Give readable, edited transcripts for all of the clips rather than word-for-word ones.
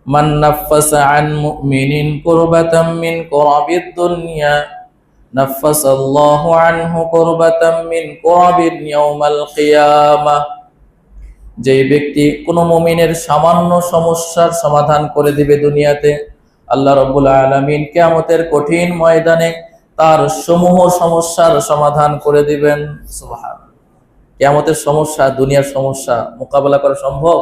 মান নাফাসা আন মুমিনিন কুরবাতাম মিন কুরাবিদ দুনিয়া নাফাসাল্লাহু আনহু কুরবাতাম মিন কুরাবিন ইয়াউমাল কিয়ামাহ। যে ব্যক্তি কোনো মুমিনের সামান্য সমস্যার সমাধান করে দিবে দুনিয়াতে, আল্লাহ রাব্বুল আলামিন কিয়ামতের কঠিন ময়দানে তার সমূহ সমস্যার সমাধান করে দিবেন। সুবহানাল্লাহ। কিয়ামতের সমস্যা, দুনিয়ার সমস্যা মোকাবেলা করা সম্ভব?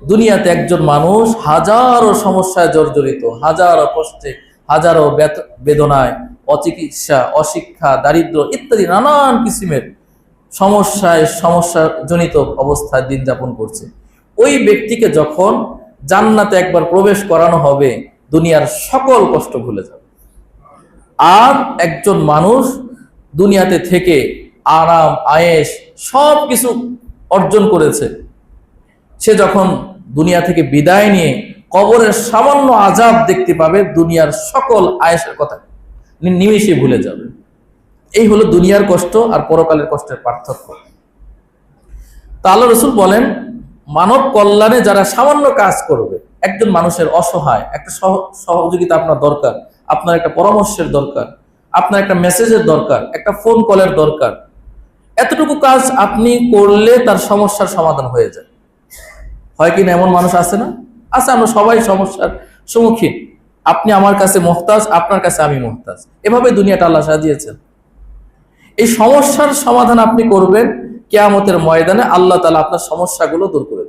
দুনিয়াতে একজন মানুষ হাজারো সমস্যায় জর্জরিত, হাজারো কষ্টে, হাজারো বেদনায়, অচিকিৎসা, অশিক্ষা, দারিদ্র ইত্যাদি নানান কিসিমের সমস্যা জনিত অবস্থায় দিন যাপন করছে। ওই ব্যক্তিকে যখন জান্নাতে একবার প্রবেশ করানো হবে, দুনিয়ার সকল কষ্ট ভুলে যাবে। আর একজন মানুষ দুনিয়াতে থেকে আরাম আয়েশ সব কিছু অর্জন করেছে, সে যখন দুনিয়া থেকে বিদায় নিয়ে কবরের সামান্য আযাব দেখতে পাবে, দুনিয়ার সকল আয়েশের কথা নিমেষে ভুলে যাবে। এই হলো দুনিয়ার কষ্ট আর পরকালের কষ্টের পার্থক্য। তা আল্লাহ রাসূল বলেন, মানব কল্যাণে যারা সামান্য কাজ করবে, একজন মানুষের অসহায়, একটা সহযোগিতা আপনার দরকার, আপনার একটা পরামর্শের দরকার, আপনার একটা মেসেজের দরকার, একটা ফোন কলের দরকার, এতটুকু কাজ আপনি করলে তার সমস্যার সমাধান হয়ে যায়। হয় কিনা? এমন মানুষ আছে না? আছে। আমরা সবাই সমস্যার সম্মুখীন। আপনি আমার কাছে মুহতাজ, আপনার কাছে আমি মুহতাজ। এভাবে দুনিয়াটা আল্লাহ সাজিয়েছেন। এই সমস্যার সমাধান আপনি করবেন, কিয়ামতের ময়দানে আল্লাহ তাআলা আপনার সমস্যাগুলো দূর করে দেবেন।